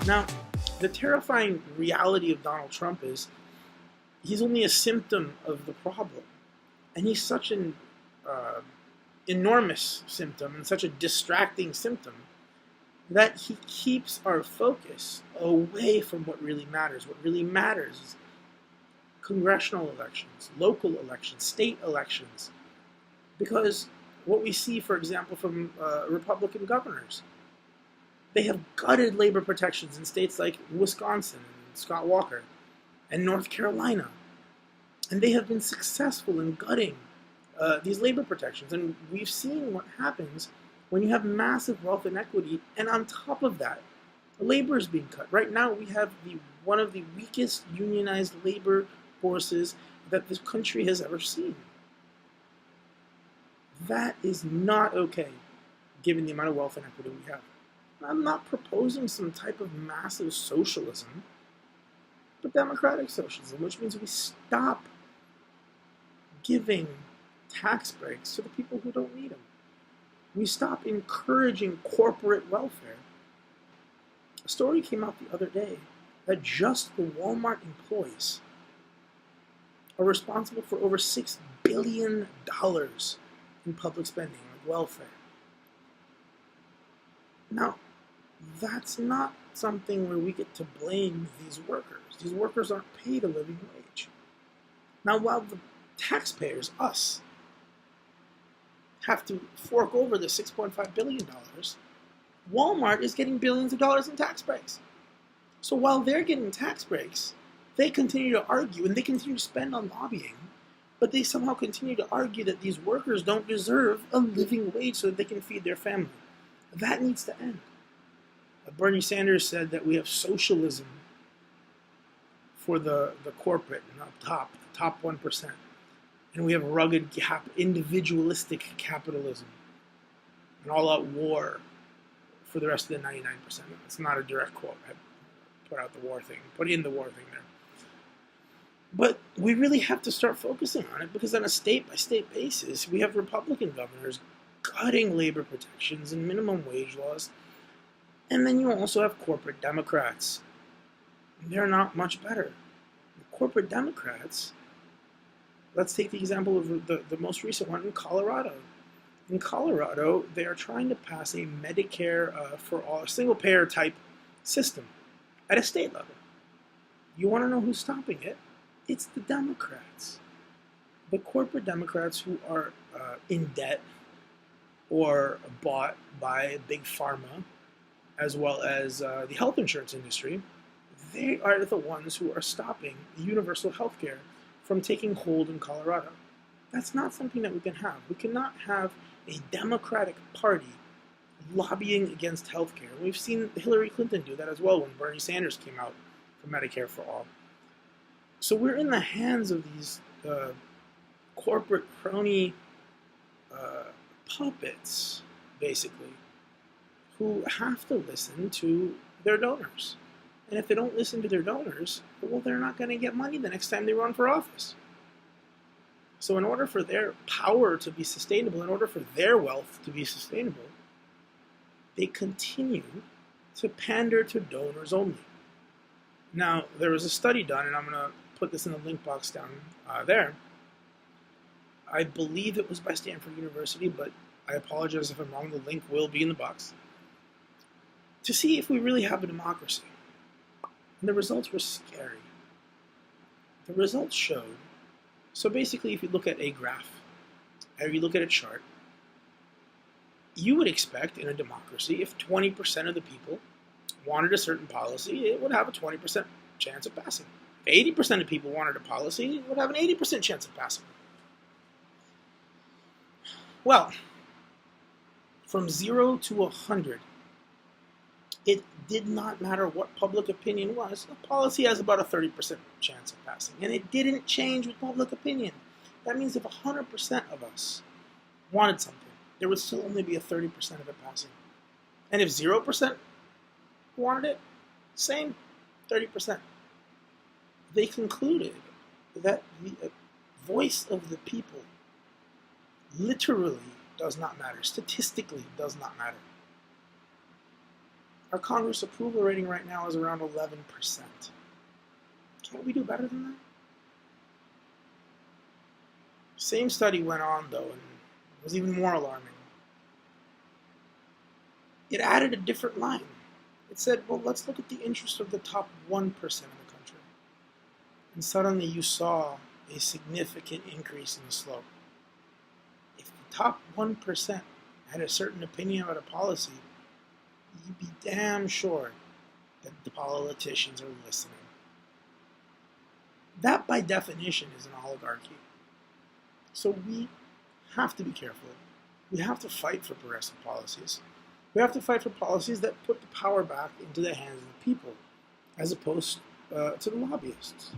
Now, the terrifying reality of Donald Trump is he's only a symptom of the problem. And he's such an enormous symptom and such a distracting symptom that he keeps our focus away from what really matters. What really matters is congressional elections, local elections, state elections. Because what we see, for example, from Republican governors, they have gutted labor protections in states like Wisconsin and Scott Walker and North Carolina. And they have been successful in gutting these labor protections. And we've seen what happens when you have massive wealth inequity, and on top of that, labor is being cut. Right now, we have one of the weakest unionized labor forces that this country has ever seen. That is not okay, given the amount of wealth inequity we have. I'm not proposing some type of massive socialism, but democratic socialism, which means we stop giving tax breaks to the people who don't need them. We stop encouraging corporate welfare. A story came out the other day that just the Walmart employees are responsible for over $6 billion in public spending, like welfare. Now, that's not something where we get to blame these workers. These workers aren't paid a living wage. Now, while the taxpayers, us, have to fork over the $6.5 billion, Walmart is getting billions of dollars in tax breaks. So while they're getting tax breaks, they continue to argue and they continue to spend on lobbying, but they somehow continue to argue that these workers don't deserve a living wage so that they can feed their family. That needs to end. Bernie Sanders said that we have socialism for the corporate and up top, the top 1%. And we have rugged, individualistic capitalism, an all-out war for the rest of the 99%. It's not a direct quote. I put out the war thing, put in the war thing there. But we really have to start focusing on it, because on a state-by-state basis, we have Republican governors gutting labor protections and minimum wage laws. And then you also have corporate Democrats. They're not much better. The corporate Democrats, let's take the example of the most recent one in Colorado. In Colorado, they are trying to pass a Medicare for all, a single-payer type system at a state level. You want to know who's stopping it? It's the Democrats. The corporate Democrats who are in debt or bought by big pharma, as well as the health insurance industry. They are the ones who are stopping universal health care from taking hold in Colorado. That's not something that we can have. We cannot have a Democratic Party lobbying against health care. We've seen Hillary Clinton do that as well when Bernie Sanders came out for Medicare for all. So we're in the hands of these corporate crony puppets, basically, who have to listen to their donors. And if they don't listen to their donors, well, they're not going to get money the next time they run for office. So in order for their power to be sustainable, in order for their wealth to be sustainable, they continue to pander to donors only. Now, there was a study done, and I'm going to put this in the link box down there. I believe it was by Stanford University, but I apologize if I'm wrong. The link will be in the box. To see if we really have a democracy. And the results were scary. The results showed, so basically if you look at a graph, or you look at a chart, you would expect in a democracy, if 20% of the people wanted a certain policy, it would have a 20% chance of passing. If 80% of people wanted a policy, it would have an 80% chance of passing. Well, from 0 to 100, it did not matter what public opinion was. A policy has about a 30% chance of passing. And it didn't change with public opinion. That means if 100% of us wanted something, there would still only be a 30% of it passing. And if 0% wanted it, same, 30%. They concluded that the voice of the people literally does not matter, statistically does not matter. Our Congress approval rating right now is around 11%. Can't we do better than that? Same study went on, though, and it was even more alarming. It added a different line. It said, well, let's look at the interest of the top 1% of the country. And suddenly you saw a significant increase in the slope. If the top 1% had a certain opinion about a policy, you'd be damn sure that the politicians are listening. That, by definition, is an oligarchy. So we have to be careful. We have to fight for progressive policies. We have to fight for policies that put the power back into the hands of the people, as opposed to the lobbyists.